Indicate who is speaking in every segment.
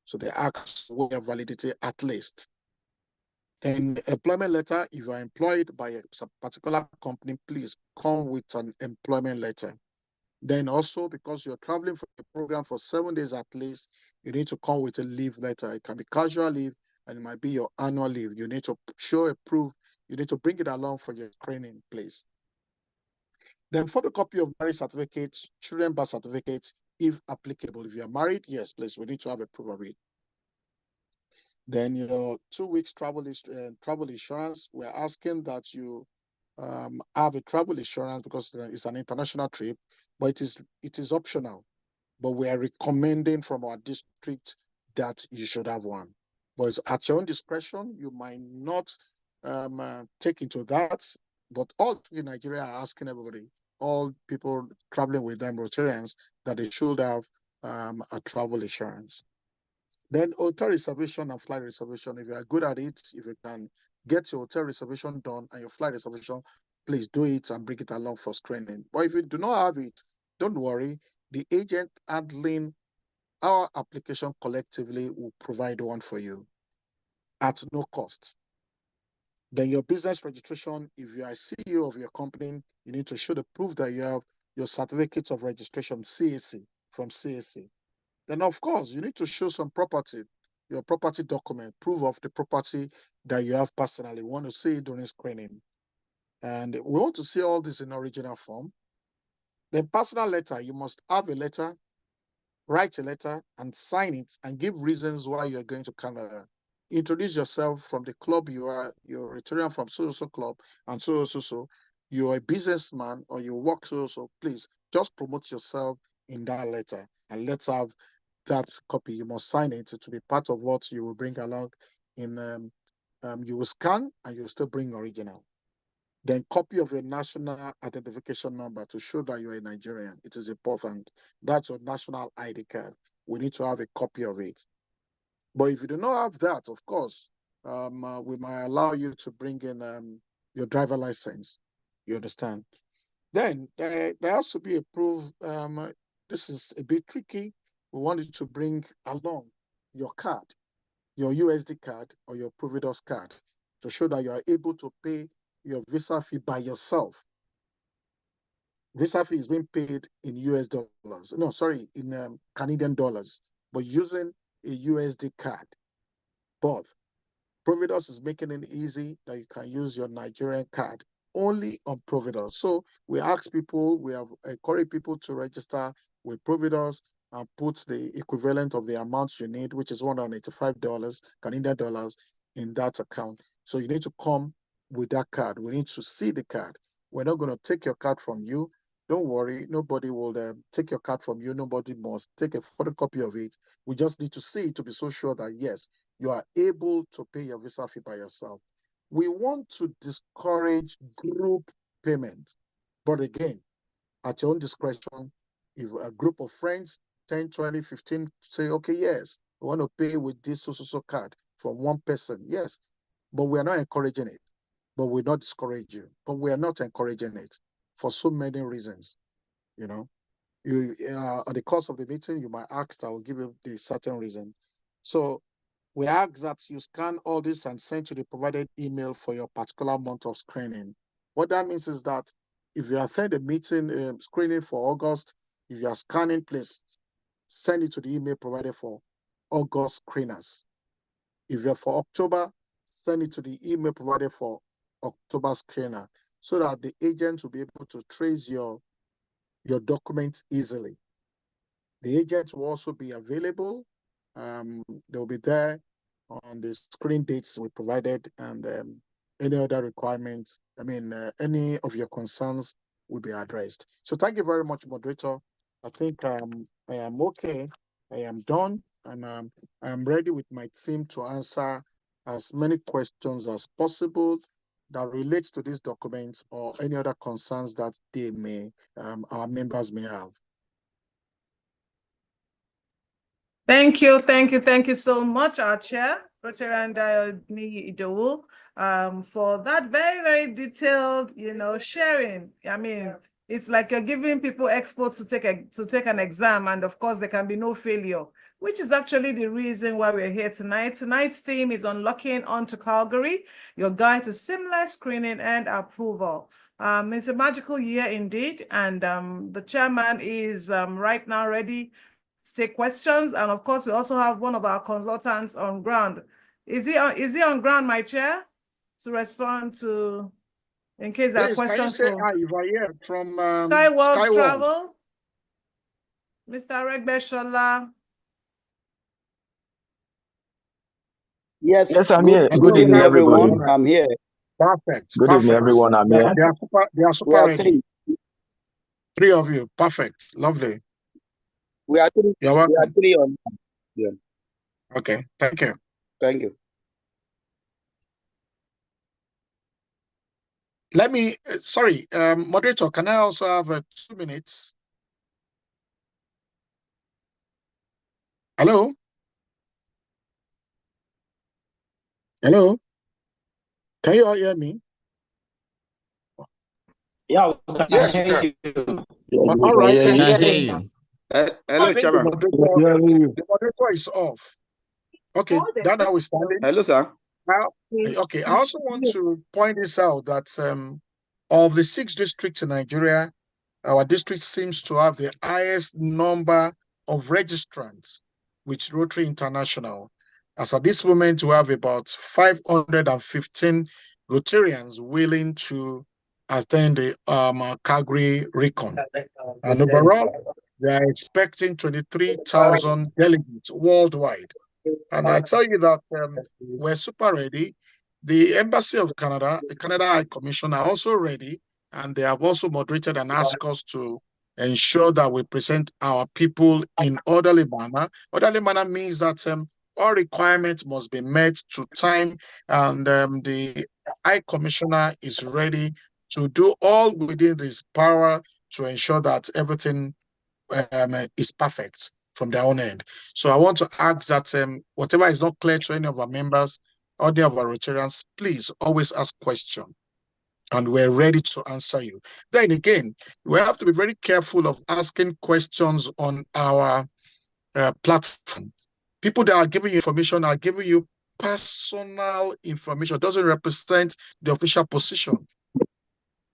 Speaker 1: So they ask what your validity at least. Then employment letter, if you are employed by a particular company, please come with an employment letter. Then also, because you're traveling for a program for 7 days at least, you need to come with a leave letter. It can be casual leave and it might be your annual leave. You need to show a proof. You need to bring it along for your training, please. Then photocopy of marriage certificates, children birth certificates, if applicable. If you are married, yes, please, we need to have a proof of it. Then your 2 weeks travel insurance. We're asking that you have a travel insurance because it's an international trip, but it is optional. But we are recommending from our district that you should have one. But it's at your own discretion. You might not take into that. But all in Nigeria are asking everybody, all people traveling with them, Rotarians, that they should have a travel insurance. Then hotel reservation and flight reservation. If you are good at it, if you can get your hotel reservation done and your flight reservation, please do it and bring it along for screening. But if you do not have it, don't worry. The agent handling our application collectively will provide one for you at no cost. Then your business registration, if you are CEO of your company, you need to show the proof that you have your certificate of registration, CAC, from CAC. Then, of course, you need to show some property, your property document, proof of the property that you have personally. We want to see it during screening. And we want to see all this in original form. Then personal letter, you must have a letter, write a letter and sign it and give reasons why you're going to Canada. Introduce yourself from the club you are, you're a Rotarian from so club and so. You're a businessman or you work so. Please just promote yourself in that letter and let's have that copy. You must sign it to be part of what you will bring along in you will scan and you'll still bring original. Then copy of your national identification number to show that you're a Nigerian. It is important. That's your national ID card. We need to have a copy of it. But if you do not have that, of course, we might allow you to bring in your driver license. You understand? Then there has to be a proof. This is a bit tricky. We want you to bring along your card, your USD card or your Providus card to show that you are able to pay your visa fee by yourself. Visa fee is being paid in US dollars. No, sorry, in Canadian dollars, but using a USD card. But Providus is making it easy that you can use your Nigerian card only on Providus. So we ask people, we have encouraged people to register with Providus and put the equivalent of the amounts you need, which is $185 Canadian dollars, in that account. So you need to come with that card. We need to see the card. We're not going to take your card from you. Don't worry, nobody will take your card from you. Nobody must take a photocopy of it. We just need to see it to be so sure that, yes, you are able to pay your visa fee by yourself. We want to discourage group payment. But again, at your own discretion, if a group of friends, 10, 20, 15, say, okay, yes, we want to pay with this so card from one person, yes, but we are not encouraging it. But we're not discourage you. But we are not encouraging it for so many reasons. You know, at the course of the meeting, you might ask, I will give you the certain reason. So we ask that you scan all this and send to the provided email for your particular month of screening. What that means is that if you attend a meeting screening for August, if you are scanning, please send it to the email provided for August screeners. If you're for October, send it to the email provided for October screener so that the agent will be able to trace your documents easily. The agent will also be available. They'll be there on the screen dates we provided and any other requirements. Any of your concerns will be addressed. So thank you very much, moderator. I think I am okay. I am done, and I am ready with my team to answer as many questions as possible that relates to this document or any other concerns that they may, our members may have.
Speaker 2: Thank you so much, our chair, Rotary Diodni Idowu, for that very, very detailed, sharing. I mean, it's like you're giving people experts to take an exam, and of course, there can be no failure. which is actually the reason why we're here tonight. Tonight's theme is Unlocking Onto Calgary, your guide to seamless screening and approval. It's a magical year indeed, and the chairman is right now ready to take questions. And of course, we also have one of our consultants on ground. Is he on ground, my chair, to respond to, in case there are questions?
Speaker 1: Can you say hi if I hear from
Speaker 2: Skyworld Travel, Mr. Regbeshola.
Speaker 3: Yes,
Speaker 4: I'm here. Good evening, everyone.
Speaker 3: I'm here.
Speaker 1: Perfect.
Speaker 4: Good evening, everyone. I'm here.
Speaker 1: They are super ready. Three of you. Perfect. Lovely.
Speaker 3: We are three.
Speaker 1: You're welcome.
Speaker 3: We are three on. Yeah.
Speaker 1: Okay. Thank you.
Speaker 3: Thank you.
Speaker 1: Let me, sorry, moderator, can I also have 2 minutes? Hello? Hello? Can you all hear me?
Speaker 4: Yeah,
Speaker 5: yes, we can.
Speaker 1: All right.
Speaker 3: Hello, Chairman.
Speaker 1: The moderator is off. Okay, that now is standing.
Speaker 3: Hello, sir.
Speaker 1: Now, okay, I also want to point this out that of the 6 districts in Nigeria, our district seems to have the highest number of registrants with Rotary International. As at this moment, we have about 515 Rotarians willing to attend the Calgary Recon. And overall, they are expecting 23,000 delegates worldwide. And I tell you that we're super ready. The Embassy of Canada, the Canada High Commission are also ready, and they have also moderated and asked us to ensure that we present our people in orderly manner. Orderly manner means that all requirements must be met to time, and the High Commissioner is ready to do all within his power to ensure that everything is perfect from their own end. So I want to ask that whatever is not clear to any of our members, or any of our Rotarians, please always ask questions, and we're ready to answer you. Then again, we have to be very careful of asking questions on our platform. People that are giving you information are giving you personal information. It doesn't represent the official position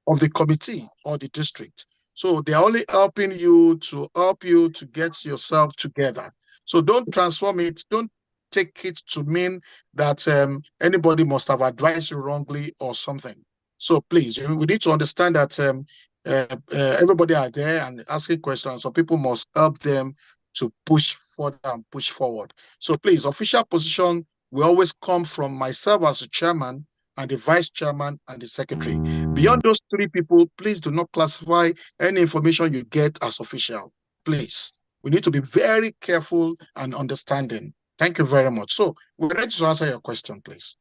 Speaker 1: of the committee or the district. So they're only helping you to get yourself together. So don't transform it. Don't take it to mean that anybody must have advised you wrongly or something. So please, we need to understand that everybody are there and asking questions. So people must help them to push further and push forward. So please, official position will always come from myself as the chairman and the vice chairman and the secretary. Beyond those 3 people, please do not classify any information you get as official. Please, we need to be very careful and understanding. Thank you very much. So we're ready to answer your question, please.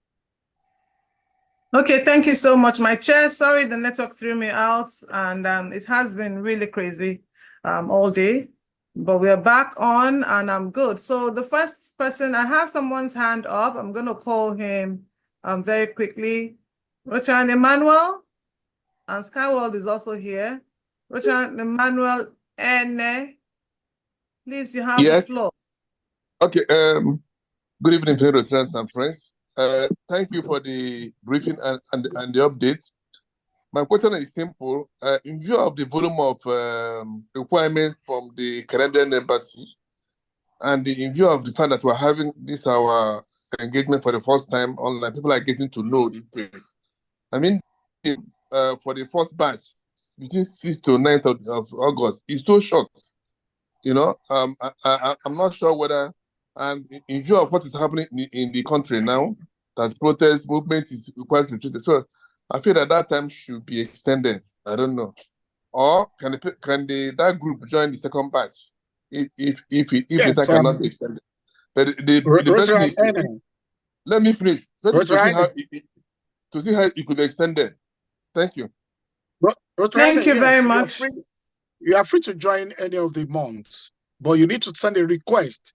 Speaker 2: Okay, thank you so much, my chair. Sorry, the network threw me out, and it has been really crazy all day, but we're back on, and I'm good. So the first person, I have someone's hand up. I'm going to call him very quickly. Richard Emmanuel, and Skyworld is also here. Richard Emmanuel Ene, please, you have the floor.
Speaker 5: Okay. Good evening, fellow Rotarians and friends. Thank you for the briefing and the update. My question is simple. In view of the volume of requirements from the Canadian Embassy, and in view of the fact that we're having this our engagement for the first time online, people are getting to know details. I mean, for the first batch, between 6th to 9th of August, it's too short. You know, I'm not sure whether, and in view of what is happening in the country now, that protest movement is quite restricted. So I feel that time should be extended. I don't know. Or can that group join the second batch if the time cannot be extended? But the best thing is, let me finish. To see how it could be extended. Thank you.
Speaker 2: Thank you very much.
Speaker 1: You are free to join any of the months, but you need to send a request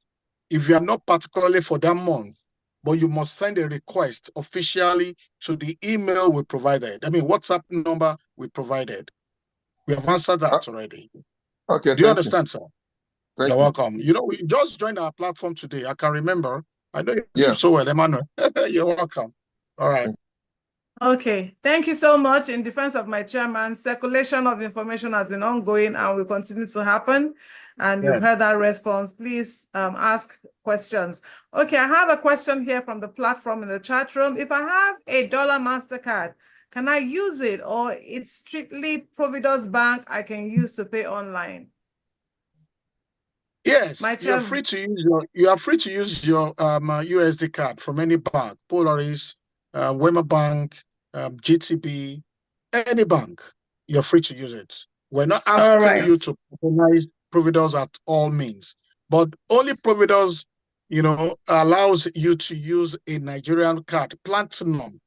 Speaker 1: if you are not particularly for that month, but you must send a request officially to the email we provided. I mean, WhatsApp number we provided. We have answered that already.
Speaker 5: Okay.
Speaker 1: Do you understand, sir?
Speaker 5: Thank
Speaker 1: You're
Speaker 5: you.
Speaker 1: welcome. You know, we just joined our platform today. I can remember. I know you
Speaker 5: Yeah.
Speaker 1: so well, Emmanuel. You're welcome. All right.
Speaker 2: Okay, thank you so much. In defense of my chairman, circulation of information has been ongoing and will continue to happen. And you've heard that response. Please ask questions. Okay, I have a question here from the platform in the chat room. If I have $1 MasterCard, can I use it, or it's strictly Providence Bank I can use to pay online?
Speaker 1: Yes,
Speaker 2: My
Speaker 1: you're
Speaker 2: chairman.
Speaker 1: free to use your USD card from any bank, Polaris, Wema Bank, GTB, any bank. You're free to use it. We're not asking you to patronize Providence at all means, but only Providence, allows you to use a Nigerian card, platinum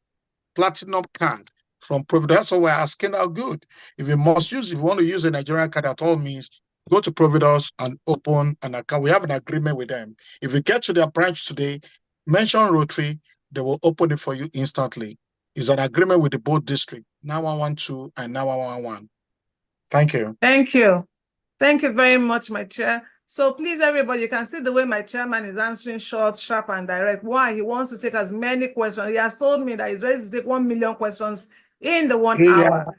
Speaker 1: card from Providence. That's what we're asking. How good? If you want to use a Nigerian card at all means, go to Providence and open an account. We have an agreement with them. If you get to their branch today, mention Rotary, they will open it for you instantly. It's an agreement with the both district, 9112 and 9111. Thank you.
Speaker 2: Thank you. Thank you very much, my chair. So please, everybody, you can see the way my chairman is answering short, sharp, and direct. Why? He wants to take as many questions. He has told me that he's ready to take 1 million questions in the 1 hour.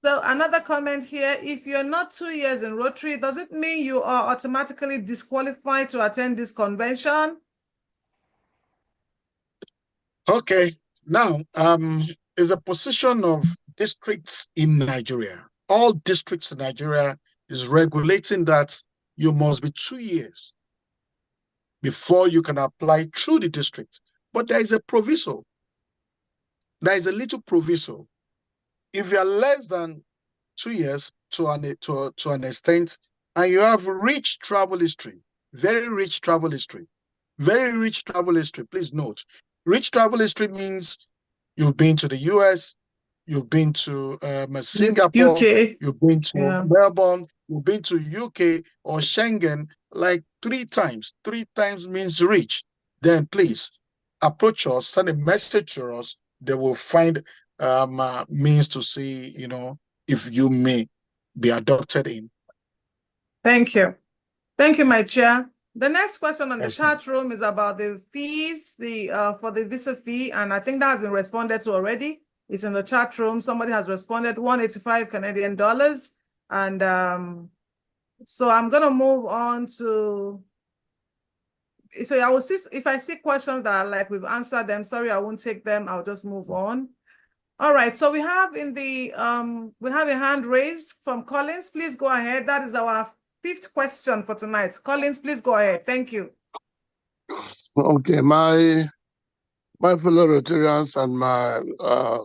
Speaker 2: So another comment here, if you're not 2 years in Rotary, does it mean you are automatically disqualified to attend this convention?
Speaker 1: Okay, now is a position of districts in Nigeria. All districts in Nigeria is regulating that you must be 2 years before you can apply through the district. But there is a proviso. There is a little proviso. If you are less than 2 years to an extent, and you have rich travel history, very rich travel history, please note, rich travel history means you've been to the US, you've been to Singapore,
Speaker 2: UK.
Speaker 1: you've been to Melbourne, you've been to UK or Schengen like 3 times. 3 times means rich. Then please approach us, send a message to us. They will find means to see, if you may be adopted in.
Speaker 2: Thank you. Thank you, my chair. The next question on the chat room is about the fees, for the visa fee, and I think that has been responded to already. It's in the chat room. Somebody has responded, 185 Canadian dollars. And so I'm going to move on to, so I will see, if I see questions that are like we've answered them, sorry, I won't take them. I'll just move on. All right, so we have we have a hand raised from Collins. Please go ahead. That is our 5th question for tonight. Collins, please go ahead. Thank you.
Speaker 6: Okay, my fellow Rotarians and my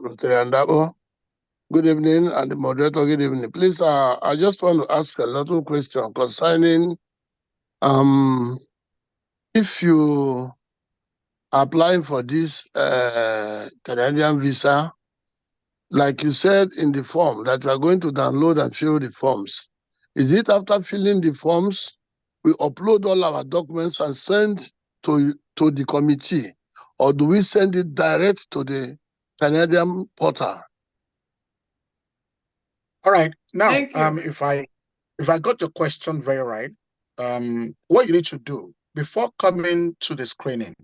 Speaker 6: Rotarian Dabo, good evening, and the moderator, good evening. Please, I just want to ask a little question concerning if you are applying for this Canadian visa, like you said in the form that you are going to download and fill the forms. Is it after filling the forms, we upload all our documents and send to the committee, or do we send it direct to the Canadian portal?
Speaker 1: All right. Now, if I got your question very right, what you need to do before coming to the screening,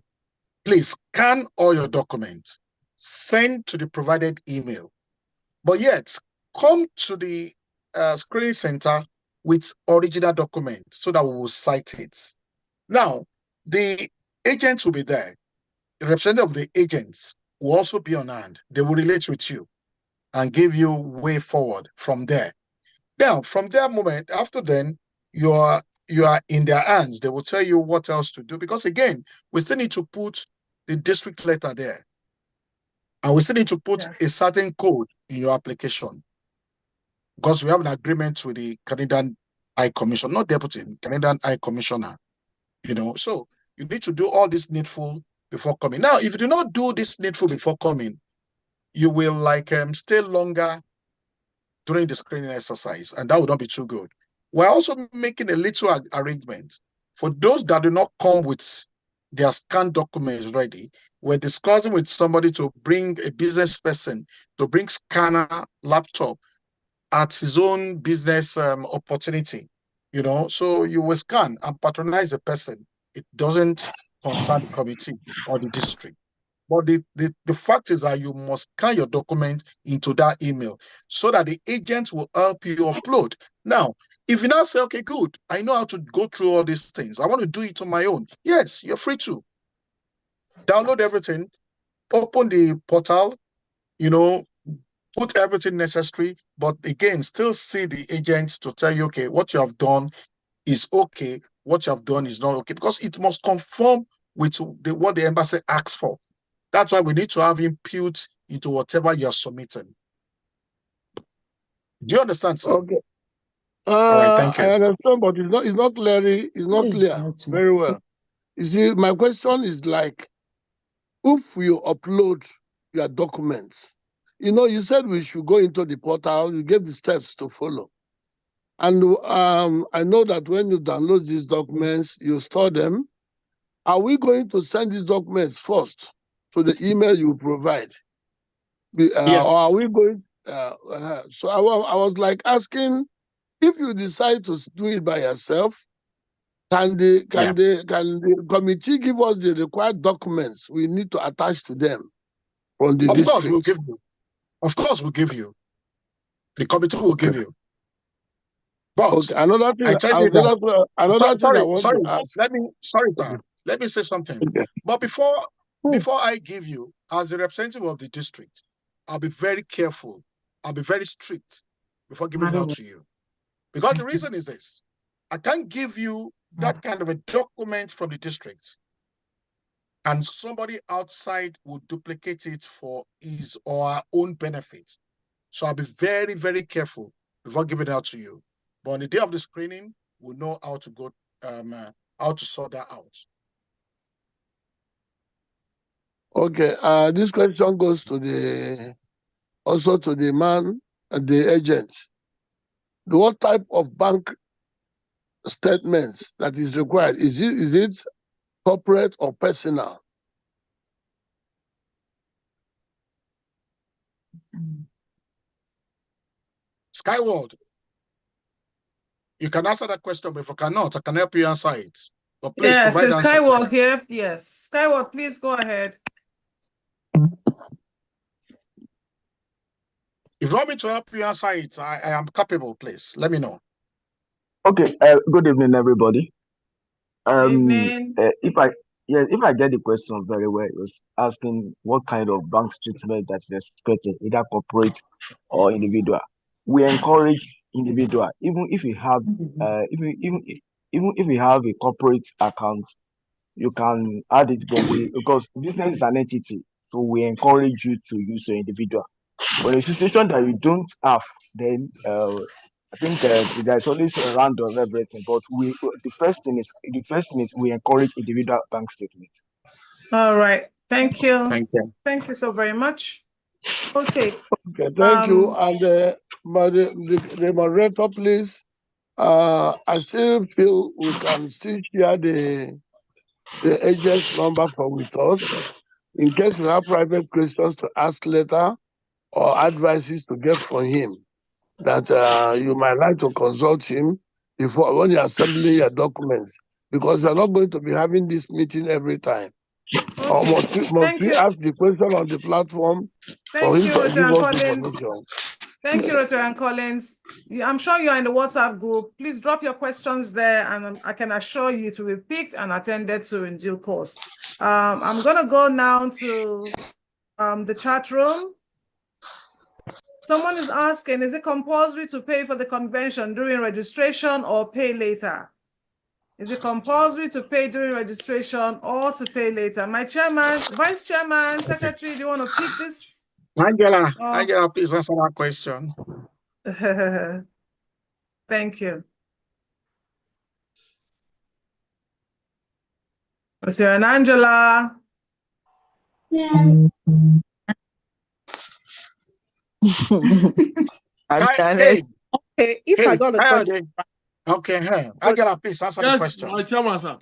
Speaker 1: please scan all your documents, send to the provided email. But yet, come to the screening center with original documents so that we will cite it. Now, the agents will be there. The representative of the agents will also be on hand. They will relate with you and give you way forward from there. Now, from that moment, after then, you are in their hands. They will tell you what else to do, because again, we still need to put the district letter there. And we still need to put a certain code in your application, because we have an agreement with the Canadian High Commission, not deputy, Canadian High Commissioner. So you need to do all this needful before coming. Now, if you do not do this needful before coming, you will stay longer during the screening exercise, and that would not be too good. We're also making a little arrangement for those that do not come with their scanned documents ready. We're discussing with somebody to bring a business person to bring scanner laptop at his own business opportunity. you know, so you will scan and patronize the person. It doesn't concern the committee or the district. But the fact is that you must scan your document into that email so that the agent will help you upload. Now, if you now say, okay, good, I know how to go through all these things, I want to do it on my own. Yes, you're free to. Download everything, open the portal, you know, put everything necessary, but again, still see the agents to tell you, okay, what you have done is okay, what you have done is not okay, because it must conform with what the embassy asks for. That's why we need to have input into whatever you are submitting. Do you understand, sir?
Speaker 6: Okay.
Speaker 1: All right, thank you.
Speaker 6: I understand, but it's not clear very well. You see, my question is like, if you upload your documents, you know, you said we should go into the portal, you gave the steps to follow. And I know that when you download these documents, you store them. Are we going to send these documents first to the email you provide?
Speaker 1: Yes.
Speaker 6: Or are we going? So I was like asking, if you decide to do it by yourself, can the committee give us the required documents we need to attach to them from the
Speaker 1: Of
Speaker 6: district?
Speaker 1: course, we'll give you. Of course, we'll give you. The committee will give you. But
Speaker 6: okay, another thing,
Speaker 1: I tell you that,
Speaker 6: another thing I want to ask.
Speaker 1: Let me say something.
Speaker 6: Okay.
Speaker 1: But before I give you, as a representative of the district, I'll be very careful. I'll be very strict before giving it out to you. Because the reason is this: I can't give you that kind of a document from the district, and somebody outside will duplicate it for his or her own benefit. So I'll be very, very careful before giving it out to you. But on the day of the screening, we'll know how to go, how to sort that out.
Speaker 6: Okay, this question goes to also to the man, the agent. What type of bank statements that is required? Is it corporate or personal?
Speaker 1: Skyward, you can answer that question, but if I cannot, I can help you answer it. But please provide
Speaker 2: Yes,
Speaker 1: answer.
Speaker 2: Skyward here. Yes, Skyward, please go ahead.
Speaker 1: If you want me to help you answer it, I am capable, please. Let me know.
Speaker 4: Okay. Good evening, everybody.
Speaker 2: Evening.
Speaker 4: If I get the question very well, it was asking what kind of bank statement that is expected, either corporate or individual. We encourage individual, even if you have even if you have a corporate account, you can add it, but because business is an entity, so we encourage you to use your individual. But in a situation that you don't have, then I think there's always a round of everything. But the first thing is we encourage individual bank statements.
Speaker 2: All right. Thank you.
Speaker 1: Thank you.
Speaker 2: Thank you so very much. Okay.
Speaker 6: Okay, thank you. And but the moderator, please. I still feel we can still share the agent's number with us in case we have private questions to ask later or advices to get from him that you might like to consult him before when you're assembling your documents, because we're not going to be having this meeting every time.
Speaker 2: Okay.
Speaker 6: Or must we ask the question on the platform for him to give us information?
Speaker 2: Thank you, Rotary and Collins. I'm sure you're in the WhatsApp group. Please drop your questions there, and I can assure you to be picked and attended to in due course. I'm going to go now to the chat room. Someone is asking, is it compulsory to pay for the convention during registration or pay later? Is it compulsory to pay during registration or to pay later? My chairman, vice chairman, secretary, do you want to pick this?
Speaker 1: Angela, please answer that question.
Speaker 2: Thank you. Monsieur and Angela.
Speaker 7: Yeah.
Speaker 1: Okay,
Speaker 7: if I got a question.
Speaker 1: Okay, Angela, please answer the question.
Speaker 8: My chairman, sir.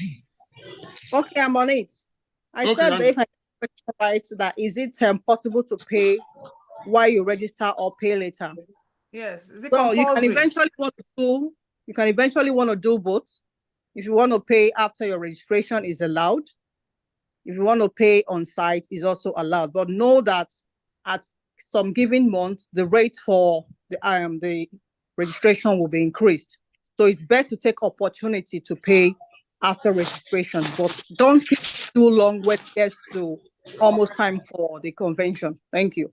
Speaker 7: Okay, I'm on it. I said that if I get a question right, that is it possible to pay while you register or pay later?
Speaker 2: Yes. Is it
Speaker 7: well,
Speaker 2: compulsory?
Speaker 7: You can eventually want to do You can eventually want to do both. If you want to pay after your registration is allowed. If you want to pay on site is also allowed. But know that at some given month, the rate for the registration will be increased. So it's best to take opportunity to pay after registration, but don't keep too long when it gets to almost time for the convention. Thank you.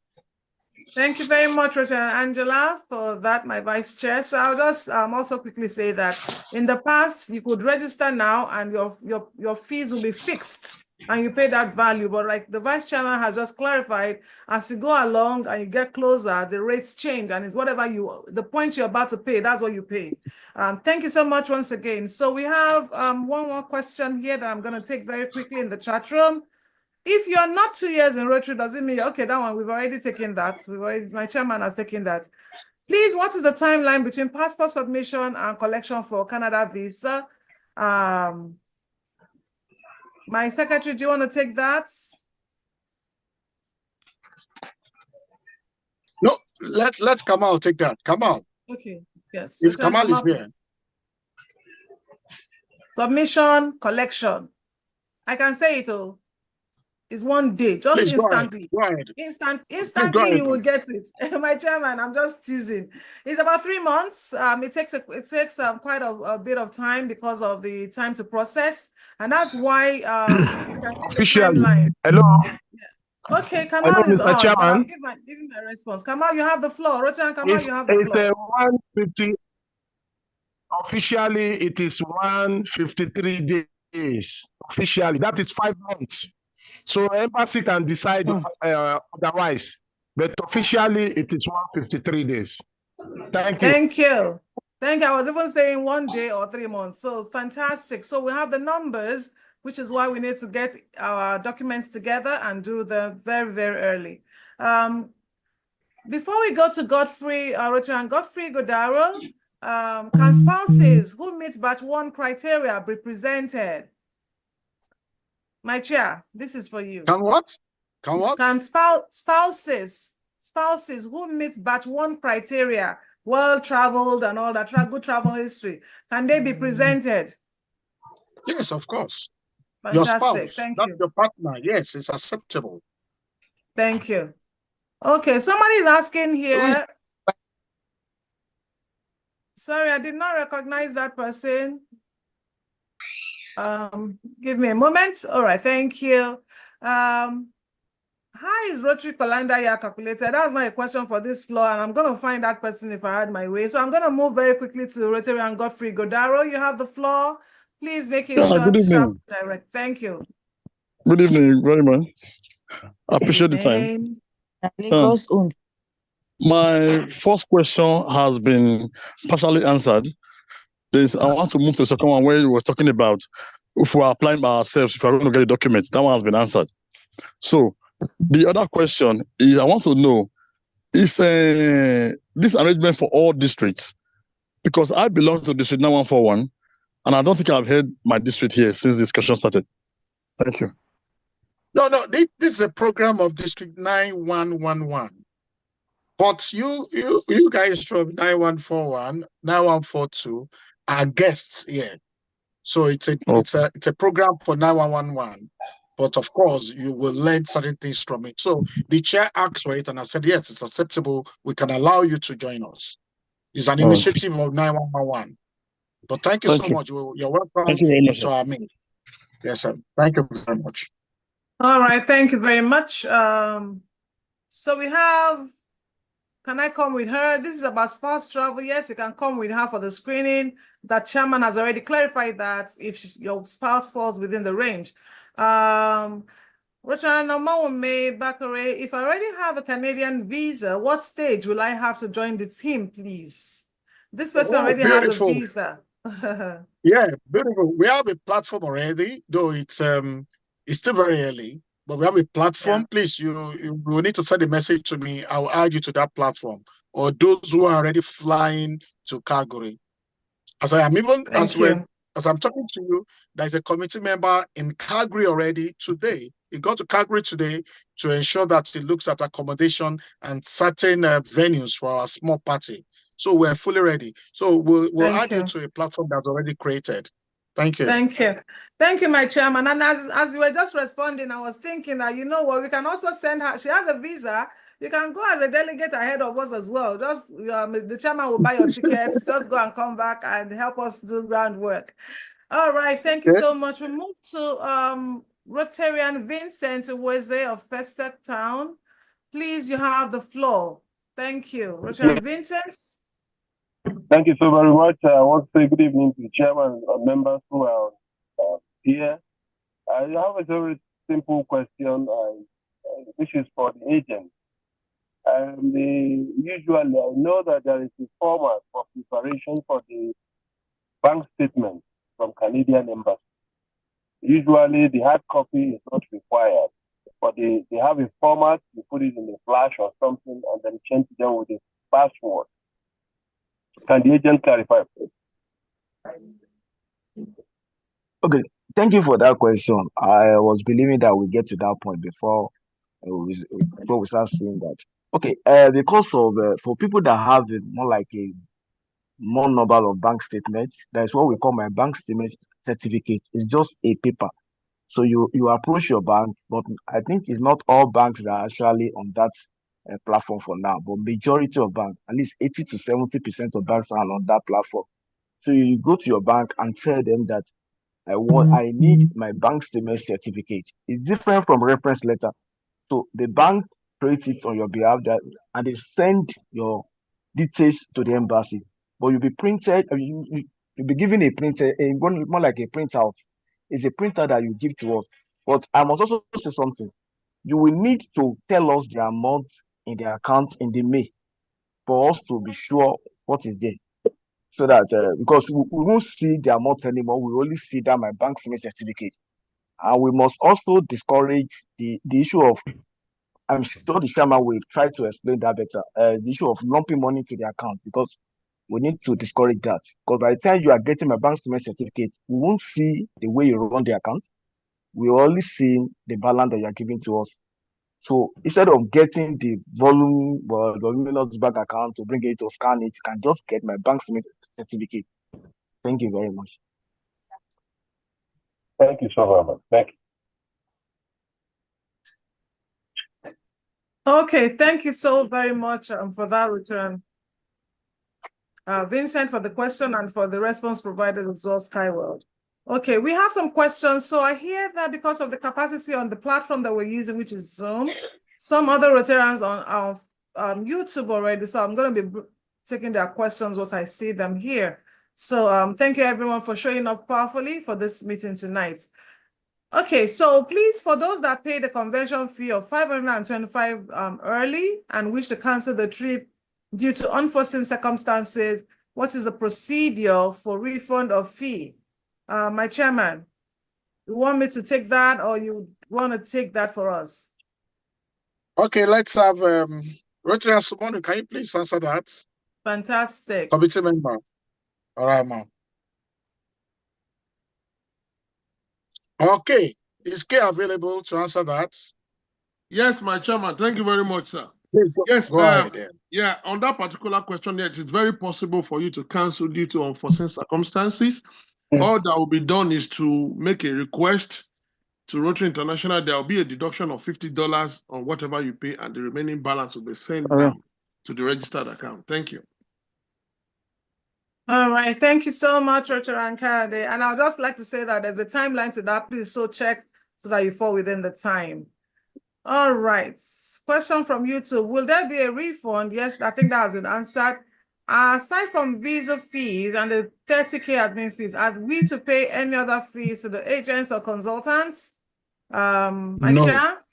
Speaker 2: Thank you very much, Rachel and Angela, for that, my vice chair. So I'll just also quickly say that in the past, you could register now and your fees will be fixed and you pay that value. But like the vice chairman has just clarified, as you go along and you get closer, the rates change and it's whatever the point you're about to pay, that's what you pay. Thank you so much once again. So we have one more question here that I'm going to take very quickly in the chat room. If you're not 2 years in Rotary, does it mean, okay, that one, we've already taken that. My chairman has taken that. Please, what is the timeline between passport submission and collection for Canada visa? My secretary, do you want to take that?
Speaker 1: No, let Kamal take that. Kamal.
Speaker 2: Okay, yes.
Speaker 1: If Kamal is here.
Speaker 2: Submission, collection. I can say it all. It's 1 day, just
Speaker 1: Please,
Speaker 2: instantly.
Speaker 1: Go ahead.
Speaker 2: Instantly, you will get it. My chairman, I'm just teasing. It's about 3 months. It takes quite a bit of time because of the time to process, and that's why you can see the timeline.
Speaker 8: Hello.
Speaker 2: Yeah. Okay, Kamal
Speaker 8: Hello,
Speaker 2: is
Speaker 8: Mr.
Speaker 2: on.
Speaker 8: Chairman.
Speaker 2: But I'll give my response. Kamal, you have the floor. Rotary and Kamal, you have the floor.
Speaker 8: It's 150. Officially, it is 153 days. Officially, that is 5 months. So embassy can decide otherwise, but officially it is 153 days. Thank you.
Speaker 2: Thank you. Thank you. I was even saying 1 day or 3 months. So fantastic. So we have the numbers, which is why we need to get our documents together and do them very, very early. Before we go to Godfrey, Rotary and Godfrey Godaro, can spouses who meet batch 1 criteria be presented? My chair, this is for you.
Speaker 1: Can what? Can what?
Speaker 2: Can spouses who meet batch 1 criteria, well-traveled and all that, good travel history, can they be presented?
Speaker 1: Yes, of course.
Speaker 2: Fantastic.
Speaker 1: Your spouse,
Speaker 2: Thank
Speaker 1: not
Speaker 2: you.
Speaker 1: your partner. Yes, it's acceptable.
Speaker 2: Thank you. Okay, somebody is asking here. Sorry, I did not recognize that person. Give me a moment. All right, thank you. How is Rotary calendar year calculated? That's my question for this floor, and I'm going to find that person if I had my way. So I'm going to move very quickly to Rotary and Godfrey Godaro. You have the floor. Please make it short,
Speaker 9: good evening.
Speaker 2: sharp, direct. Thank you.
Speaker 9: Good evening, very much. I appreciate the time. My first question has been partially answered. I want to move to the second one where you were talking about if we are applying by ourselves, if we are going to get a document. That one has been answered. So the other question is, I want to know, is this arrangement for all districts? Because I belong to District 9141, and I don't think I've heard my district here since this discussion started. Thank you.
Speaker 1: No, this is a program of District 9111. But you guys from 9141, 9142 are guests here. So it's a program for 9111. But of course, you will learn certain things from it. So the chair asked for it, and I said, yes, it's acceptable. We can allow you to join us. It's an initiative of 9111. But thank you so much. You're welcome.
Speaker 9: Thank you very much.
Speaker 1: To our meeting. Yes, sir. Thank you very much.
Speaker 2: All right, thank you very much. So we have, can I come with her? This is about spouse travel. Yes, you can come with her for the screening. That chairman has already clarified that if your spouse falls within the range. If I already have a Canadian visa, what stage will I have to join the team, please? This person already has a visa.
Speaker 1: Yeah, beautiful. We have a platform already, though it's still very early, but we have a platform. Yeah. Please, you will need to send a message to me. I will add you to that platform, or those who are already flying to Calgary. As I am even as I'm talking to you, there's a committee member in Calgary already today. He got to Calgary today to ensure that he looks at accommodation and certain venues for our small party. So we're fully ready. So we'll
Speaker 2: Thank
Speaker 1: add you
Speaker 2: you.
Speaker 1: to a platform that's already created. Thank you.
Speaker 2: Thank you. Thank you, my chairman. And as you were just responding, I was thinking that, you know what, we can also send her, she has a visa. You can go as a delegate ahead of us as well. Just the chairman will buy your tickets. Just go and come back and help us do groundwork. All right. Thank you so much. We move to Rotarian Vincent Weze of Festac Town. Please, you have the floor. Thank you. Rotarian Vincent.
Speaker 10: Thank you so very much. I want to say good evening to the chairman and members who are here. I have a very simple question, which is for the agent. Usually, I know that there is a format for preparation for the bank statement from Canadian Embassy. Usually, the hard copy is not required, but they have a format, you put it in a flash or something, and then change them with a password. Can the agent clarify, please?
Speaker 4: Okay, thank you for that question. I was believing that we get to that point before we start seeing that. Okay, because of for people that have more like a more number of bank statements, that's what we call my bank statement certificate. It's just a paper. So you approach your bank, but I think it's not all banks that are actually on that platform for now. But majority of banks, at least 80 to 70% of banks are on that platform. So you go to your bank and tell them that I need my bank statement certificate. It's different from reference letter. So the bank creates it on your behalf and they send your details to the embassy. But you'll be printed, you'll be given a printer, more like a printout. It's a printer that you give to us. But I must also say something. You will need to tell us the amount in the account in the May for us to be sure what is there. So that because we won't see the amount anymore, we only see that my bank statement certificate. And we must also discourage the issue of, I'm sure the chairman will try to explain that better, the issue of lumping money to the account, because we need to discourage that. Because by the time you are getting my bank statement certificate, we won't see the way you run the account. We only see the balance that you are giving to us. So instead of getting the voluminous bank account to bring it to scan it, you can just get my bank statement certificate. Thank you very much.
Speaker 10: Thank you so very much. Thank you.
Speaker 2: Okay, thank you so very much for that return. Vincent, for the question and for the response provided as well, Skyworld. Okay, we have some questions. So I hear that because of the capacity on the platform that we're using, which is Zoom, some other Rotarians on YouTube already. So I'm going to be taking their questions once I see them here. So thank you everyone for showing up powerfully for this meeting tonight. Okay, so please, for those that pay the convention fee of $525 early and wish to cancel the trip due to unforeseen circumstances, what is the procedure for refund of fee? My chairman, you want me to take that or you want to take that for us?
Speaker 1: Okay, let's have Rotary Sumonu. Can you please answer that?
Speaker 2: Fantastic.
Speaker 1: Committee member. All right, ma'am. Okay, is K available to answer that?
Speaker 5: Yes, my chairman. Thank you very much, sir.
Speaker 1: Yes, go ahead.
Speaker 5: Yeah, on that particular question, it is very possible for you to cancel due to unforeseen circumstances. All that will be done is to make a request to Rotary International. There will be a deduction of $50 on whatever you pay, and the remaining balance will be sent down to the registered account. Thank you.
Speaker 2: All right, thank you so much, Rotary Ankade. And I'd just like to say that there's a timeline to that. Please so check so that you fall within the time. All right, question from YouTube. Will there be a refund? Yes, I think that has been answered. Aside from visa fees and the 30K admin fees, are we to pay any other fees to the agents or consultants?
Speaker 1: No.
Speaker 2: Chair?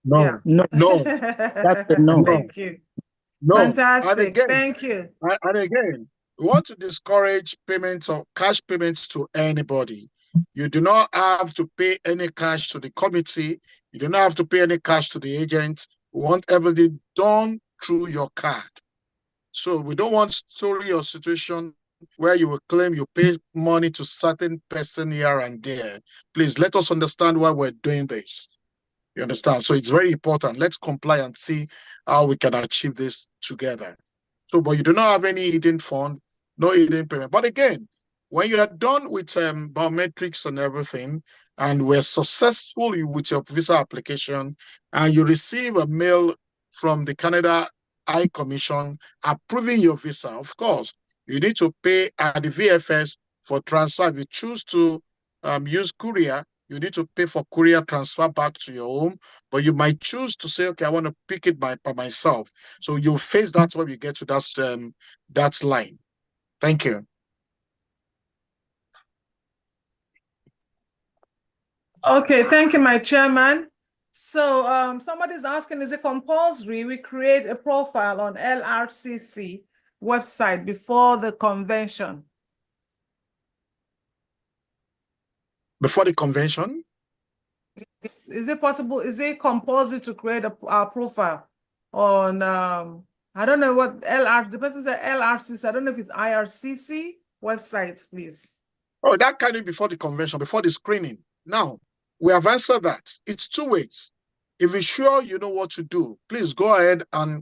Speaker 1: No.
Speaker 2: Yeah.
Speaker 1: No.
Speaker 2: That's a no. Thank you.
Speaker 1: No.
Speaker 2: Fantastic.
Speaker 1: And again,
Speaker 2: thank you.
Speaker 1: And again, we want to discourage payments or cash payments to anybody. You do not have to pay any cash to the committee. You do not have to pay any cash to the agent. We want everything done through your card. So we don't want story or situation where you will claim you pay money to certain person here and there. Please let us understand why we're doing this. You understand? So it's very important. Let's comply and see how we can achieve this together. So, but you do not have any hidden fund, no hidden payment. But again, when you are done with biometrics and everything, and we're successful with your visa application, and you receive a mail from the Canada High Commission approving your visa, of course, you need to pay at the VFS for transfer. If you choose to use courier, you need to pay for courier transfer back to your home, but you might choose to say, okay, I want to pick it by myself. So you face that when you get to that line. Thank you.
Speaker 2: Okay, thank you, my chairman. So somebody's asking, is it compulsory we create a profile on LRCC website before the convention?
Speaker 1: Before the convention?
Speaker 2: Is it possible, is it compulsory to create a profile on, I don't know what the person said LRCC, I don't know if it's IRCC websites, please.
Speaker 1: Oh, that can be before the convention, before the screening. Now, we have answered that. It's two ways. If you're sure you know what to do, please go ahead and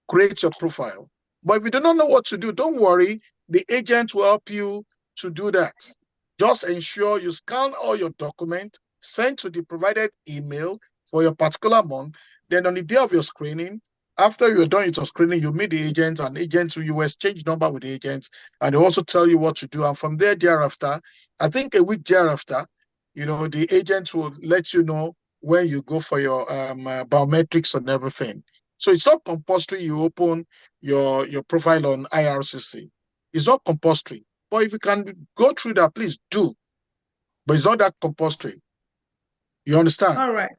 Speaker 1: create your profile. But if you do not know what to do, don't worry. The agent will help you to do that. Just ensure you scan all your documents, send to the provided email for your particular month. Then on the day of your screening, after you're done with your screening, you meet the agent, and agent will exchange number with the agent, and they also tell you what to do. And from thereafter, I think a week thereafter, the agent will let you know when you go for your biometrics and everything. So it's not compulsory you open your profile on IRCC. It's not compulsory. But if you can go through that, please do. But it's not that compulsory. You understand?
Speaker 2: All right.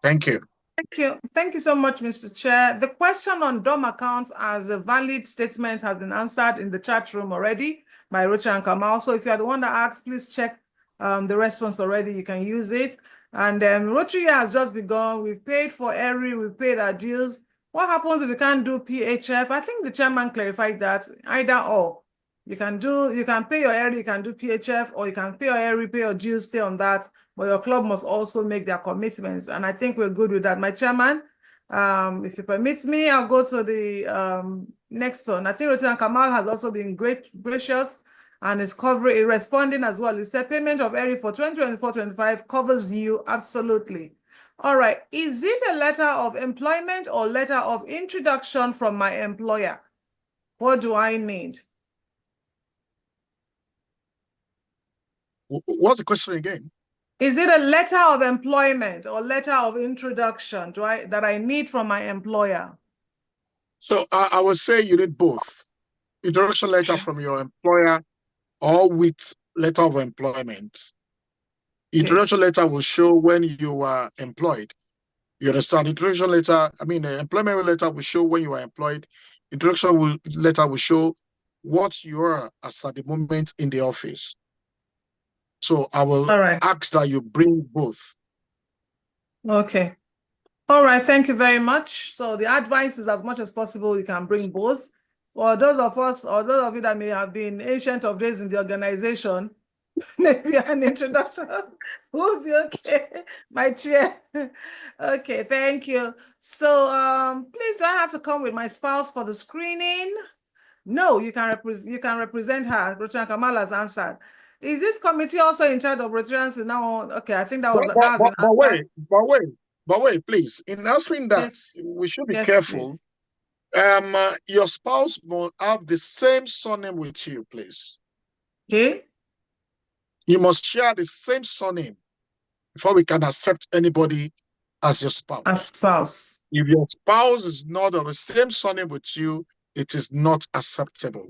Speaker 1: Thank you.
Speaker 2: Thank you. Thank you so much, Mr. Chair. The question on DOM accounts as a valid statement has been answered in the chat room already by Rotary and Kamal. So if you are the one that asked, please check the response already. You can use it. And Rotary has just begun. We've paid for ERI, we've paid our dues. What happens if you can't do PHF? I think the chairman clarified that either or. You can pay your ERI, you can do PHF, or you can pay your ERI, pay your dues, stay on that. But your club must also make their commitments. And I think we're good with that. My chairman, if you permit me, I'll go to the next one. I think Lieutenant Kamal has also been gracious and is responding as well. He said payment of ERI for 2024-25 covers you absolutely. All right. Is it a letter of employment or letter of introduction from my employer? What do I need?
Speaker 1: What's the question again?
Speaker 2: Is it a letter of employment or letter of introduction that I need from my employer?
Speaker 1: So I would say you need both. Introduction letter from your employer or with letter of employment. Introduction letter will show when you are employed. You understand? Introduction letter, employment letter will show when you are employed. Introduction letter will show what you are as at the moment in the office. So I will ask that you bring both.
Speaker 2: Okay. All right. Thank you very much. So the advice is as much as possible, you can bring both. For those of us or those of you that may have been ancient of days in the organization, maybe an introduction will be okay. My chair. Okay. Thank you. So please, do I have to come with my spouse for the screening? No, you can represent her. Rotary Kamal has answered. Is this committee also in charge of Rotarians now? Okay, I think that was
Speaker 1: But wait, please. In answering that, we should be careful. Please. Your spouse will have the same surname with you, please.
Speaker 2: Okay.
Speaker 1: You must share the same surname before we can accept anybody as your spouse.
Speaker 2: As spouse.
Speaker 1: If your spouse is not of the same surname with you, it is not acceptable.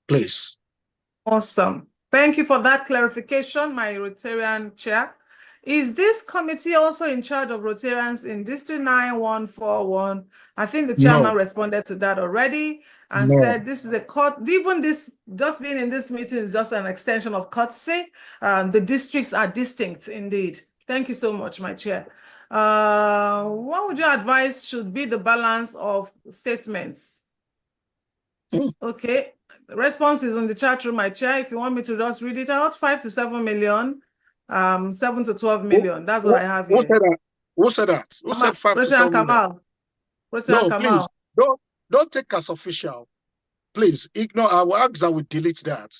Speaker 1: Please.
Speaker 2: Awesome. Thank you for that clarification, my Rotarian chair. Is this committee also in charge of Rotarians in District 9141? I think the chairman responded to that already and said this is a court. Even this, just being in this meeting is just an extension of courtesy. The districts are distinct indeed. Thank you so much, my chair. What would you advise should be the balance of statements? Okay. The response is in the chat room, my chair. If you want me to just read it out, 5 to 7 million, 7 to 12 million. That's what I have here.
Speaker 1: Who said that? Who said 5 to 7 million?
Speaker 2: Kamal.
Speaker 1: No, please Don't take as official. Please ignore. I will ask that we delete that.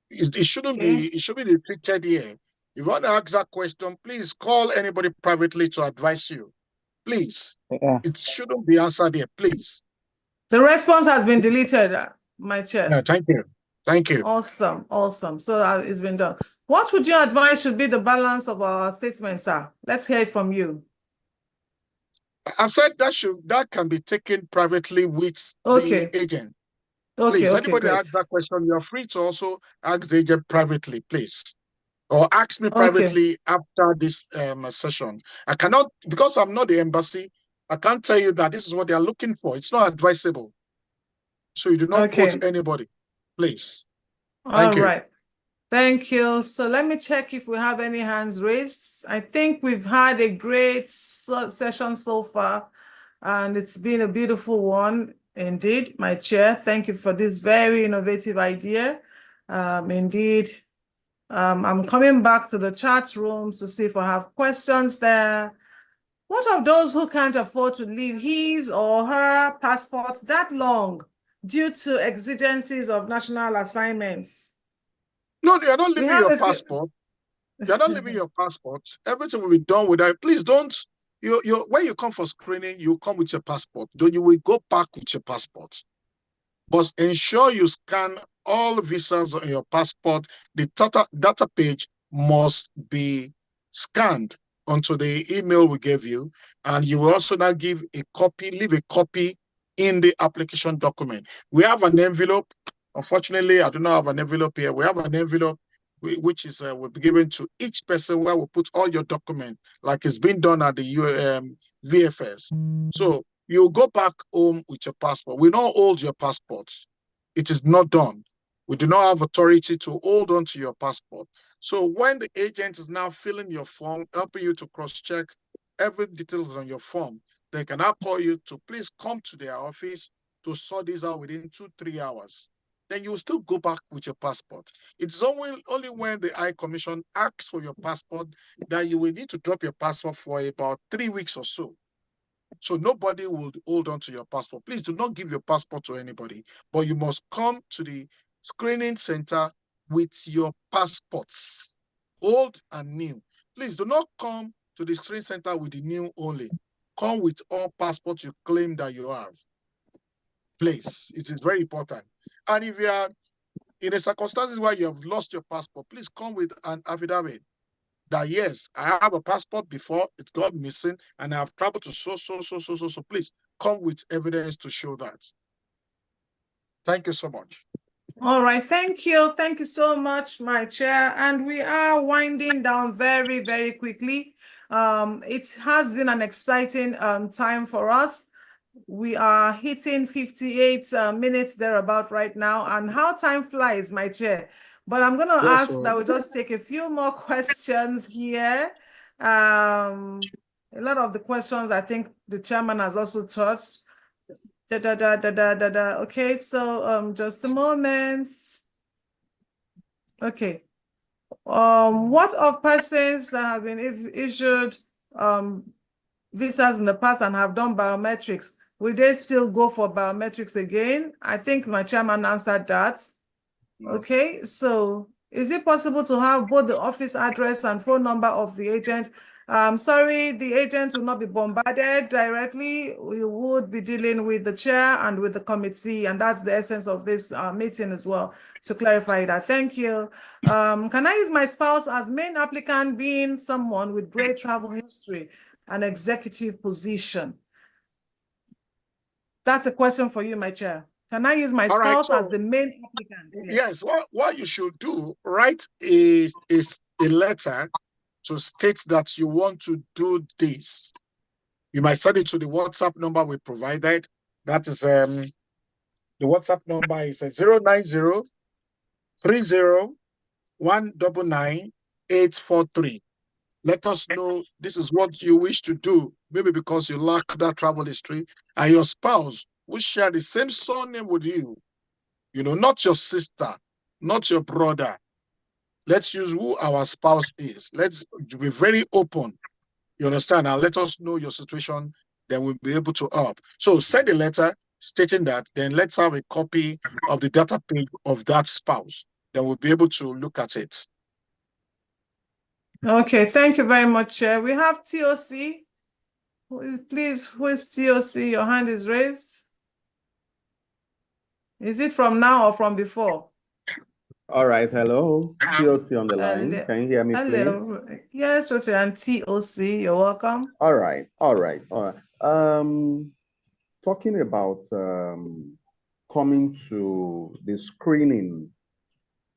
Speaker 1: It shouldn't be. It should be repeated here. If you want to ask that question, please call anybody privately to advise you. Please, it shouldn't be answered here. Please.
Speaker 2: The response has been deleted, my chair.
Speaker 1: No, thank you. Thank you.
Speaker 2: Awesome, awesome. So it's been done. What would you advise should be the balance of our statements, sir? Let's hear it from you.
Speaker 1: I've said that can be taken privately with the agent. Please, anybody ask that question, you're free to also ask the agent privately, please. Or ask me privately after this session. I cannot, because I'm not the embassy, I can't tell you that this is what they are looking for. It's not advisable. So you do not quote anybody, please. Thank you.
Speaker 2: Right. Thank you. So let me check if we have any hands raised. I think we've had a great session so far, and it's been a beautiful one indeed, my chair. Thank you for this very innovative idea. Indeed. I'm coming back to the chat rooms to see if I have questions there. What of those who can't afford to leave his or her passport that long due to exigencies of national assignments?
Speaker 1: No, you're not leaving your passport. You're not leaving your passport. Everything will be done with that. Please don't. When you come for screening, you come with your passport. You will go back with your passport. But ensure you scan all visas on your passport. The data page must be scanned onto the email we gave you. And you will also now leave a copy in the application document. We have an envelope. Unfortunately, I do not have an envelope here. We have an envelope which is will be given to each person where we put all your documents, like it's been done at the VFS. So you go back home with your passport. We don't hold your passports. It is not done. We do not have authority to hold on to your passport. So when the agent is now filling your form, helping you to cross-check every details on your form, they can now call you to please come to their office to sort this out within 2-3 hours. Then you will still go back with your passport. It's only when the High Commission asks for your passport that you will need to drop your passport for about 3 weeks or so. So nobody will hold on to your passport. Please do not give your passport to anybody, but you must come to the screening center with your passports, old and new. Please do not come to the screening center with the new only. Come with all passports you claim that you have. Please, it is very important. And if you are in the circumstances where you have lost your passport, please come with an affidavit that yes, I have a passport before it got missing and I have traveled to so. Please come with evidence to show that. Thank you so much.
Speaker 2: All right, thank you. Thank you so much, my chair. And we are winding down very, very quickly. It has been an exciting time for us. We are hitting 58 minutes thereabout right now, and how time flies, my chair. But I'm going to ask that we just take a few more questions here. A lot of the questions I think the chairman has also touched. Okay, so just a moment. Okay. What of persons that have been issued visas in the past and have done biometrics? Will they still go for biometrics again? I think my chairman answered that. Okay, so is it possible to have both the office address and phone number of the agent? Sorry, the agent will not be bombarded directly. We would be dealing with the chair and with the committee, and that's the essence of this meeting as well, to clarify that. Thank you. Can I use my spouse as main applicant, being someone with great travel history and executive position? That's a question for you, my chair. Can I use my spouse as the main applicant?
Speaker 1: Yes, what you should do, write is a letter to state that you want to do this. You might send it to the WhatsApp number we provided. That is the WhatsApp number is 090 30 199 843. Let us know this is what you wish to do, maybe because you lack that travel history, and your spouse will share the same surname with you. You know, not your sister, not your brother. Let's use who our spouse is. Let's be very open. You understand? And let us know your situation, then we'll be able to help. So send a letter stating that, then let's have a copy of the data page of that spouse. Then we'll be able to look at it.
Speaker 2: Okay, thank you very much, Chair. We have TOC. Who is TOC? Your hand is raised. Is it from now or from before?
Speaker 11: All right, hello. TOC on the line. Can you hear me,
Speaker 2: hello.
Speaker 11: please?
Speaker 2: Yes, Rotary and TOC, you're welcome.
Speaker 11: All right. Talking about coming to the screening,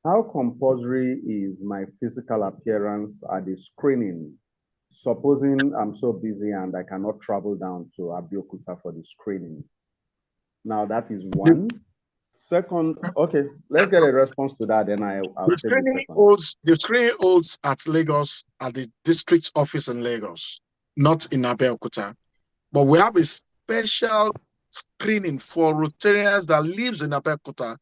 Speaker 11: how compulsory is my physical appearance at the screening? Supposing I'm so busy and I cannot travel down to Abeokuta for the screening. Now that is one. Second, okay, let's get a response to that, then I'll
Speaker 1: The
Speaker 11: take the second.
Speaker 1: screening holds at Lagos, at the district office in Lagos, not in Abeokuta. But we have a special screening for Rotarians that lives in Abeokuta.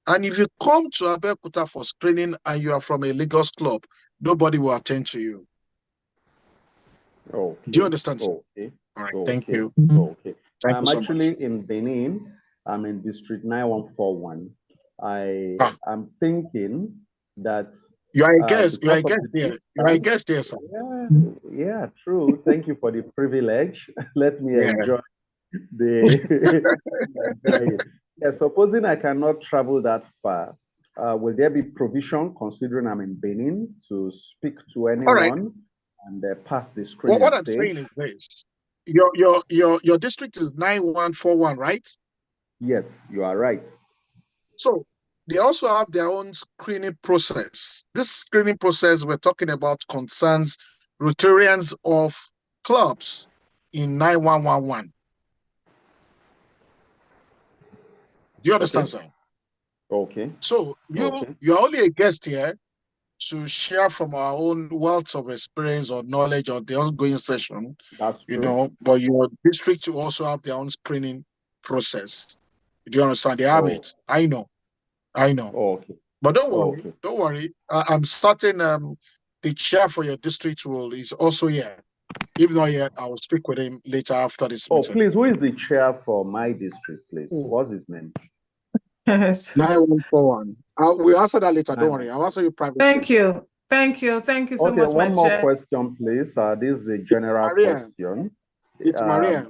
Speaker 1: And if you come to Abeokuta for screening and you are from a Lagos club, nobody will attend to you.
Speaker 11: Okay.
Speaker 1: Do you understand?
Speaker 11: Okay.
Speaker 1: All right.
Speaker 11: Okay.
Speaker 1: Thank you.
Speaker 11: Okay.
Speaker 1: Thank
Speaker 11: I'm
Speaker 1: you so
Speaker 11: actually
Speaker 1: much.
Speaker 11: in Benin. I'm in District 9141. I'm thinking that
Speaker 1: you are a guest. You are a
Speaker 11: because
Speaker 1: guest
Speaker 11: of the
Speaker 1: there. You are a guest there, sir.
Speaker 11: Yeah, true. Thank you for the privilege. Let me
Speaker 1: Yeah.
Speaker 11: enjoy the. Yeah, supposing I cannot travel that far, will there be provision, considering I'm in Benin, to speak to anyone and pass the screening
Speaker 1: Well, what I'm
Speaker 11: stage?
Speaker 1: saying is this: your district is 9141, right?
Speaker 11: Yes, you are right.
Speaker 1: So they also have their own screening process. This screening process we're talking about concerns Rotarians of clubs in 9111. Do you understand, sir?
Speaker 11: Okay.
Speaker 1: So you're only a guest here to share from our own wealth of experience or knowledge or the ongoing session.
Speaker 11: That's true.
Speaker 1: You know, but your district will also have their own screening process. Do you understand? They have it. I know.
Speaker 11: Okay.
Speaker 1: But don't worry, don't worry. I'm certain the chair for your district role is also here. If not yet, I will speak with him later after this meeting.
Speaker 11: Please, who is the chair for my district, please? What's his name?
Speaker 1: 9141. We'll answer that later. Don't worry. I'll answer you privately.
Speaker 2: Thank you. Thank you so much,
Speaker 11: one
Speaker 2: my
Speaker 11: more
Speaker 2: chair.
Speaker 11: question, please. This is a general question.
Speaker 1: It's Maria.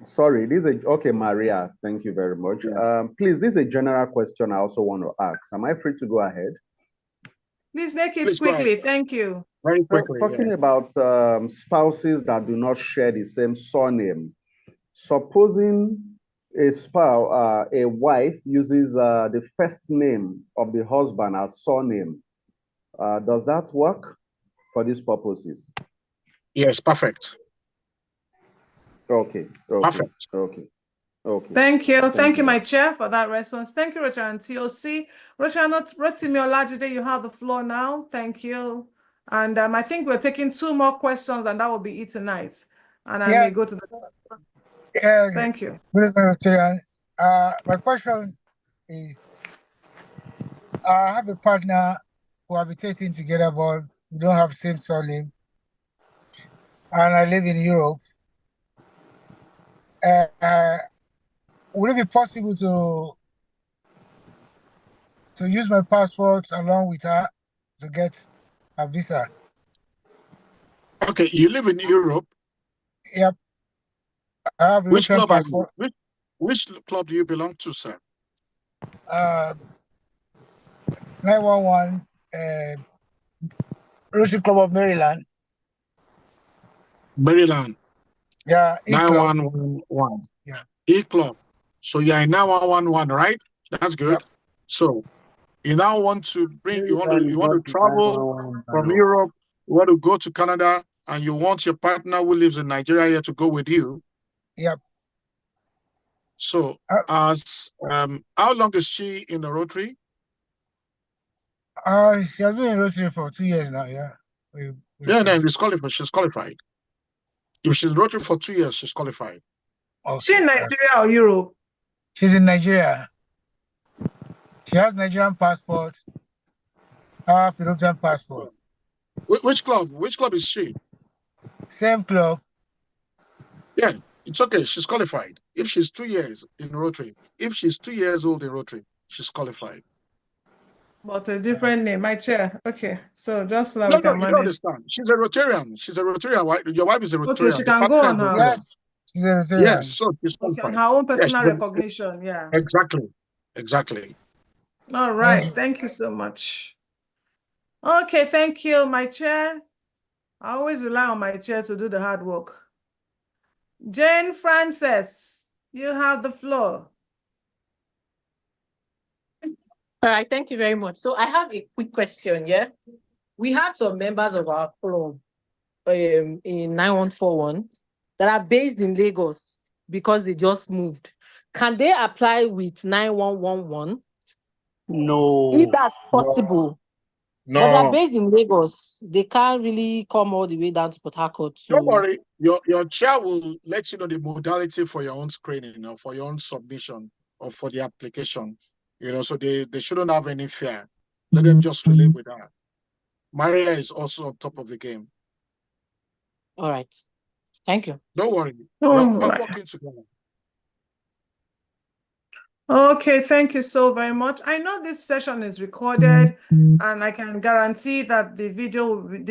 Speaker 11: Sorry, this is Maria. Thank you very much.
Speaker 1: Yeah.
Speaker 11: Please, this is a general question I also want to ask. Am I free to go ahead?
Speaker 2: Please make it quickly. Thank you.
Speaker 1: Very quickly.
Speaker 11: Talking about spouses that do not share the same surname. Supposing a spouse, a wife uses the first name of the husband as surname, does that work for these purposes?
Speaker 1: Yes, perfect.
Speaker 11: Okay.
Speaker 1: Perfect.
Speaker 11: Okay.
Speaker 2: Thank you. Thank you, my chair, for that response. Thank you, Rotary and TOC. Rotary Olajide, you have the floor now. Thank you. And I think we're taking 2 more questions, and that will be it tonight. And I may go to the. Thank you.
Speaker 12: Good evening, Rotary. My question is, I have a partner who are habitating together, but we don't have same surname, and I live in Europe. Would it be possible to use my passport along with her to get a visa?
Speaker 1: Okay, you live in Europe?
Speaker 12: Yep. I have
Speaker 1: Which club
Speaker 12: passport.
Speaker 1: Which club do you belong to, sir?
Speaker 12: 911 Rotary Club of Maryland.
Speaker 1: Maryland.
Speaker 12: Yeah.
Speaker 1: 9111.
Speaker 12: Yeah.
Speaker 1: E-club. So you're in 9111, right? That's good. Yep. So you now want to you want to travel from Europe, you want to go to Canada, and you want your partner who lives in Nigeria here to go with you.
Speaker 12: Yep.
Speaker 1: So how long is she in the Rotary?
Speaker 12: She has been in Rotary for 2 years now, yeah.
Speaker 1: Then she's qualified. If she's Rotary for 2 years, she's qualified.
Speaker 2: Okay. Is she in Nigeria or Europe?
Speaker 12: She's in Nigeria. She has Nigerian passport. I have European passport.
Speaker 1: Which club? Which club is she?
Speaker 12: Same club.
Speaker 1: Yeah, it's okay. She's qualified. If she's 2 years in Rotary, if she's 2 years old in Rotary, she's qualified.
Speaker 2: But a different name, my chair. Okay, so just so that
Speaker 1: No,
Speaker 2: we can
Speaker 1: you don't
Speaker 2: manage.
Speaker 1: understand. She's a Rotarian. She's a Rotarian. Your wife is a Rotarian.
Speaker 2: Okay, she can go on her.
Speaker 12: Yes, she's a Rotarian.
Speaker 1: Yes, so she's
Speaker 2: Okay, on
Speaker 1: qualified.
Speaker 2: her own
Speaker 1: Yes,
Speaker 2: personal recognition. Yeah.
Speaker 1: Exactly.
Speaker 2: All right. Thank you so much. Okay, thank you, my chair. I always rely on my chair to do the hard work. Jane Frances, you have the floor.
Speaker 13: All right, thank you very much. So I have a quick question, yeah? We have some members of our club in 9141 that are based in Lagos because they just moved. Can they apply with 9111?
Speaker 4: No.
Speaker 13: If that's possible.
Speaker 1: No.
Speaker 13: But they're based in Lagos. They can't really come all the way down to Port Harcourt.
Speaker 1: Don't worry, your chair will let you know the modality for your own screening or for your own submission or for the application. So they shouldn't have any fear. Let them just relate with that. Maria is also on top of the game.
Speaker 13: All right. Thank you.
Speaker 1: Don't worry.
Speaker 2: Oh,
Speaker 1: We're working together.
Speaker 2: Okay, thank you so very much. I know this session is recorded, and I can guarantee that the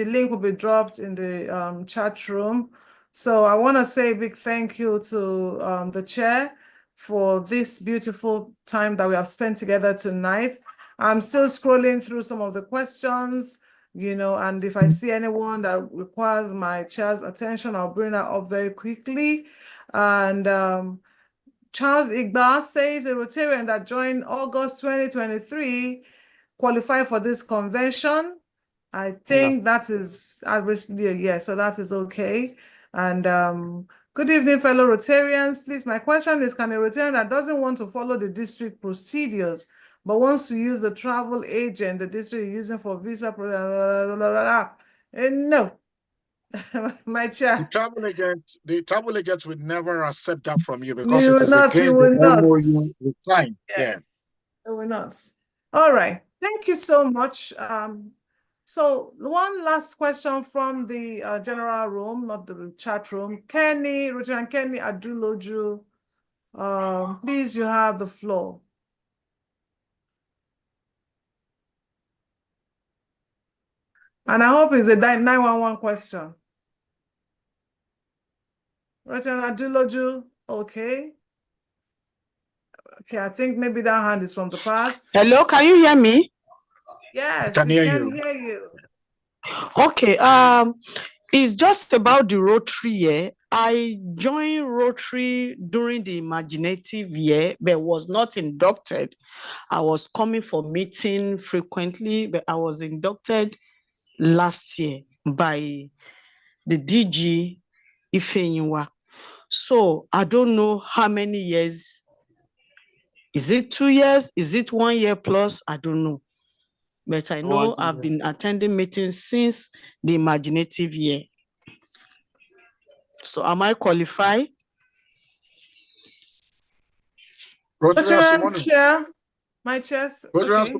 Speaker 2: link will be dropped in the chat room. So I want to say a big thank you to the chair for this beautiful time that we have spent together tonight. I'm still scrolling through some of the questions, and if I see anyone that requires my chair's attention, I'll bring that up very quickly. And Charles Iqbal says a Rotarian that joined August 2023 qualified for this convention. I think that is obviously a yes, so that is okay. And good evening, fellow Rotarians. Please, my question is, can a Rotarian that doesn't want to follow the district procedures but wants to use the travel agent the district is using for visa, no. My chair.
Speaker 1: The travel agent will never accept that from you because
Speaker 2: You
Speaker 1: it
Speaker 2: will
Speaker 1: is
Speaker 2: not,
Speaker 1: against
Speaker 2: you will
Speaker 1: the
Speaker 2: not.
Speaker 1: MOU we signed.
Speaker 2: Yes, you will not. All right, thank you so much. So one last question from the general room, not the chat room. Kenny, Rotarian Kenny Aduloju, please, you have the floor. And I hope it's a 911 question. Rotarian Aduloju, okay. Okay, I think maybe that hand is from the past.
Speaker 14: Hello, can you hear me?
Speaker 2: Yes, we can hear you.
Speaker 14: Okay, it's just about the Rotary year. I joined Rotary during the imaginative year, but was not inducted. I was coming for meeting frequently, but I was inducted last year by the DG Ifeyinwa. So I don't know how many years. Is it 2 years? Is it 1 year plus? I don't know. But I know I've been attending meetings since the imaginative year. So am I qualified?
Speaker 2: Rotarian chair, my chest.
Speaker 1: Okay.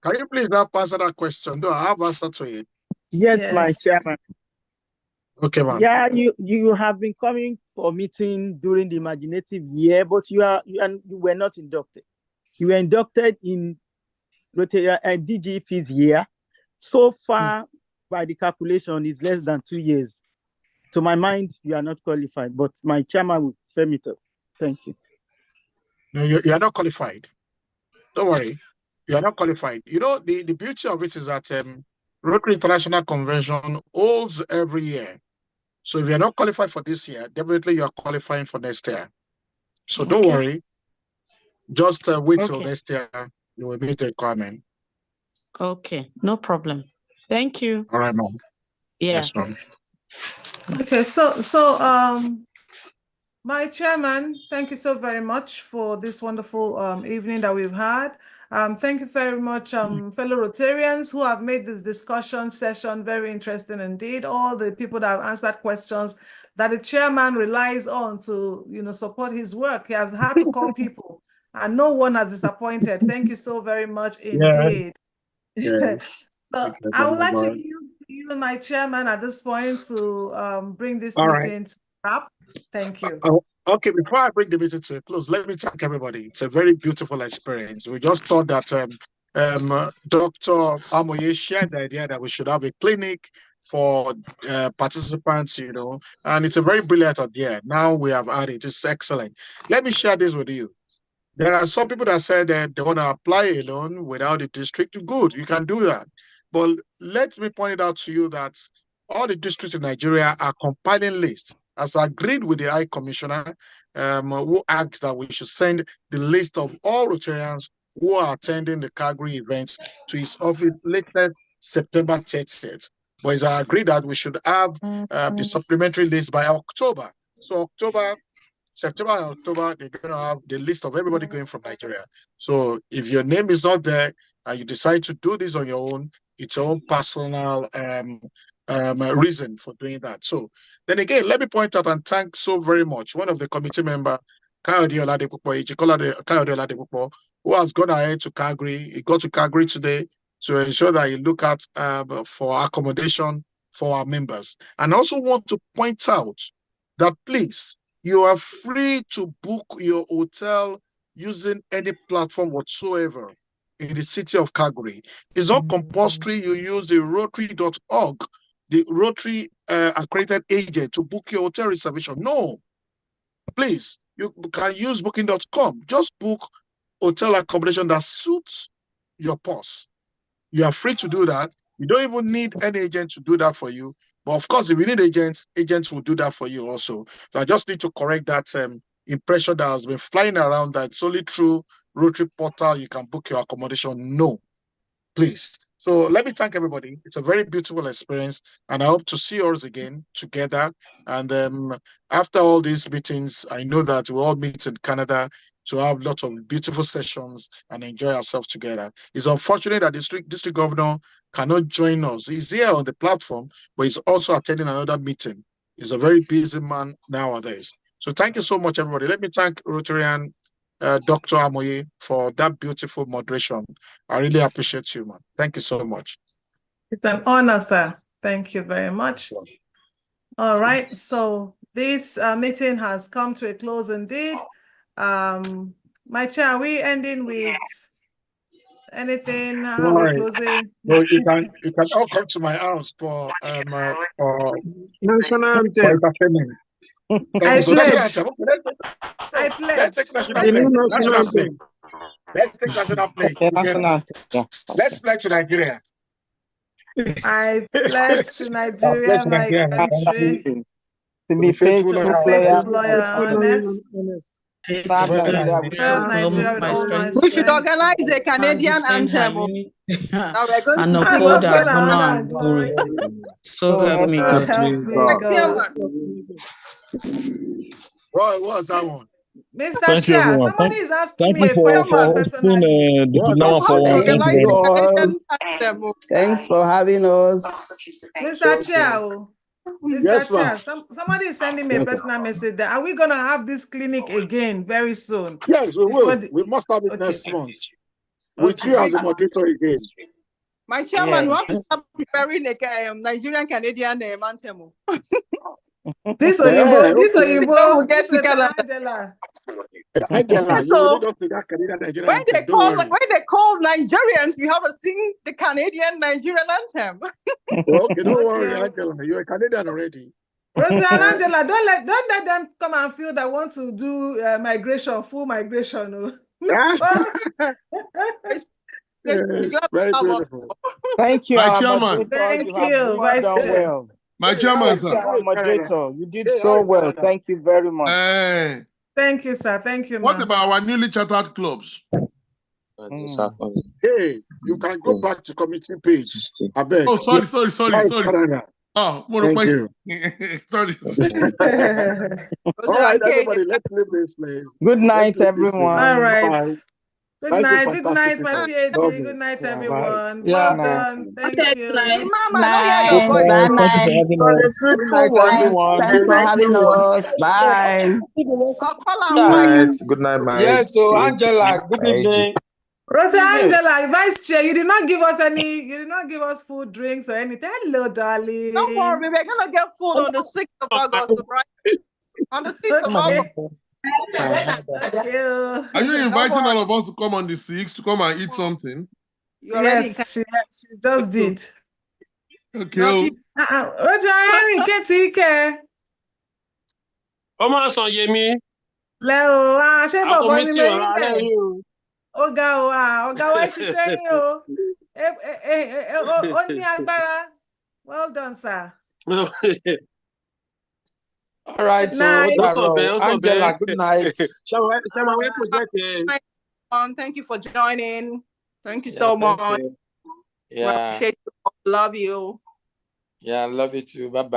Speaker 1: Can you please help answer that question? Do I have answer to it?
Speaker 15: Yes, my chairman.
Speaker 1: Okay, ma'am.
Speaker 15: Yeah, you have been coming for meeting during the imaginative year, but you were not inducted. You were inducted in Rotary and DGF's year. So far, by the calculation, is less than 2 years. To my mind, you are not qualified, but my chairman will firm it up. Thank you.
Speaker 1: No, you are not qualified. Don't worry. You are not qualified. The beauty of it is that Rotary International Convention holds every year. So if you're not qualified for this year, definitely you are qualifying for next year. So don't worry. Just wait till next year. You will meet the requirement.
Speaker 14: Okay, no problem. Thank you.
Speaker 1: All right, ma'am.
Speaker 14: Yeah.
Speaker 1: Yes, ma'am.
Speaker 2: Okay, so my chairman, thank you so very much for this wonderful evening that we've had. Thank you very much, fellow Rotarians who have made this discussion session very interesting indeed. All the people that have answered questions that the chairman relies on to, support his work. He has had to call people, and no one has disappointed. Thank you so very much indeed.
Speaker 1: Yeah.
Speaker 2: So I would like to use you, my chairman, at this point to bring this
Speaker 1: All right.
Speaker 2: meeting to wrap. Thank you.
Speaker 1: Okay, before I bring the meeting to a close, let me thank everybody. It's a very beautiful experience. We just thought that Dr. Amoye shared the idea that we should have a clinic for participants, and it's a very brilliant idea. Now we have had it. It's excellent. Let me share this with you. There are some people that said that they want to apply a loan without the district. Good, you can do that. But let me point it out to you that all the districts in Nigeria are compiling lists, as agreed with the High Commissioner, who asked that we should send the list of all Rotarians who are attending the Calgary events to his office latest September 30th. But it's agreed that we should have the supplementary list by October. So September and October, they're going to have the list of everybody going from Nigeria. So if your name is not there and you decide to do this on your own, it's your own personal reason for doing that. So then again, let me point out and thank so very much one of the committee member, Kayode Oladepupo, who has gone ahead to Calgary. He got to Calgary today to ensure that he look at for accommodation for our members. And I also want to point out that please, you are free to book your hotel using any platform whatsoever in the city of Calgary. It's not compulsory you use the Rotary.org, the Rotary accredited agent, to book your hotel reservation. No, please, you can use booking.com. Just book hotel accommodation that suits your purse. You are free to do that. You don't even need any agent to do that for you. But of course, if you need agents will do that for you also. So I just need to correct that impression that has been flying around that it's only through Rotary portal you can book your accommodation. No, please. So let me thank everybody. It's a very beautiful experience, and I hope to see us again together. And after all these meetings, I know that we'll all meet in Canada to have lots of beautiful sessions and enjoy ourselves together. It's unfortunate that district governor cannot join us. He's here on the platform, but he's also attending another meeting. He's a very busy man nowadays. So thank you so much, everybody. Let me thank Rotarian Dr. Amoye for that beautiful moderation. I really appreciate you, man. Thank you so much.
Speaker 2: It's an honor, sir. Thank you very much. All right, so this meeting has come to a close indeed. My chair, are we ending with anything? How are we closing?
Speaker 1: No, you can all come to my house for
Speaker 3: national anthem.
Speaker 1: entertainment.
Speaker 2: I pledge.
Speaker 1: I pledge. Let's take national anthem. Let's take national pledge. Let's pledge to Nigeria.
Speaker 2: I pledge to Nigeria, my country,
Speaker 15: to be faithful,
Speaker 2: loyal, honest, serve Nigeria with all my strength.
Speaker 7: We should organize a Canadian anthem. Now we're going
Speaker 14: and
Speaker 7: to
Speaker 14: uphold our
Speaker 2: honor
Speaker 14: honor and glory. So help me
Speaker 2: So
Speaker 14: God.
Speaker 2: help me God.
Speaker 1: What's that one?
Speaker 2: Mr.
Speaker 9: Thank you,
Speaker 2: Chair,
Speaker 9: everyone.
Speaker 2: somebody is asking
Speaker 9: Thank
Speaker 2: me
Speaker 9: you
Speaker 2: a
Speaker 9: for
Speaker 2: question
Speaker 9: hosting
Speaker 2: personally.
Speaker 9: the number for one. Thank you very much.
Speaker 16: Thanks for having us.
Speaker 2: Mr. Chair, Mr.
Speaker 1: Yes,
Speaker 2: Chair, somebody is sending me a personal message that are we going to have this clinic again very soon?
Speaker 1: Yes, we will. We must have it next month. With you as a moderator again.
Speaker 7: My chairman, we have to start preparing a Nigerian Canadian anthem.
Speaker 2: This Oyibo,
Speaker 7: will get together.
Speaker 1: Angela,
Speaker 7: So, when they call Nigerians, we have to sing the Canadian Nigerian anthem.
Speaker 1: Okay, don't worry, Angela. You're a Canadian already.
Speaker 2: Rosie and Angela, don't let them come and feel that want to do full migration.
Speaker 1: Very beautiful.
Speaker 15: Thank you,
Speaker 8: My
Speaker 15: our
Speaker 8: chairman.
Speaker 2: Thank you, Vice Chair.
Speaker 15: Well.
Speaker 8: My chairman, sir.
Speaker 15: Our moderator, you did so well. Thank you very much.
Speaker 2: Thank you, sir. Thank you,
Speaker 8: What about our newly chartered clubs?
Speaker 1: Hey, you can go back to committee page. I beg.
Speaker 8: Oh, sorry. Oh,
Speaker 1: thank you.
Speaker 8: Sorry.
Speaker 1: All right, everybody, let's leave this place.
Speaker 15: Good night, everyone.
Speaker 2: All right.
Speaker 1: Bye.
Speaker 2: Good night, my PhD. Good night, everyone. Well done. Thank you.
Speaker 7: Mama, I don't hear your voice.
Speaker 16: Bye night.
Speaker 8: For the fruitful one.
Speaker 16: Thanks for having us. Bye.
Speaker 3: Good night, Mike.
Speaker 17: Yes, so Angela, good evening.
Speaker 2: Rosa Angela, Vice Chair, you did not give us food, drinks, or anything. Hello, darling.
Speaker 7: Don't worry, we're gonna get food on the 6th of August, right? On the 6th of
Speaker 2: Okay.
Speaker 7: August.
Speaker 2: Thank you.
Speaker 5: Are you
Speaker 7: Don't
Speaker 5: inviting
Speaker 7: worry.
Speaker 5: all of us to come on the 6th to come and eat something?
Speaker 7: You're already in
Speaker 2: Yes, she just did.
Speaker 5: Okay.
Speaker 7: Not
Speaker 5: oh.
Speaker 7: even
Speaker 2: Roger Henry, Ketike.
Speaker 17: Ọmọ sàn Yemi.
Speaker 2: Leo, ṣé
Speaker 17: A
Speaker 2: bọ̀bọ̀ ni
Speaker 17: committee
Speaker 2: mo
Speaker 17: ọ̀rọ̀
Speaker 2: rí
Speaker 17: alẹ́
Speaker 2: bẹ́ẹ̀?
Speaker 17: yìí o.
Speaker 2: Ọ̀gá wa ṣiṣẹ́ ní o. Ó ní agbára. Well done, sir.
Speaker 17: All right,
Speaker 2: Good
Speaker 17: so
Speaker 2: night.
Speaker 17: Angela, good night. Shall we project?
Speaker 7: Thank you for joining. Thank you
Speaker 17: Yeah,
Speaker 7: so
Speaker 17: thank
Speaker 7: much.
Speaker 17: you.
Speaker 7: We
Speaker 17: Yeah,
Speaker 7: appreciate you. Love you.
Speaker 17: yeah, love you too. Bye bye.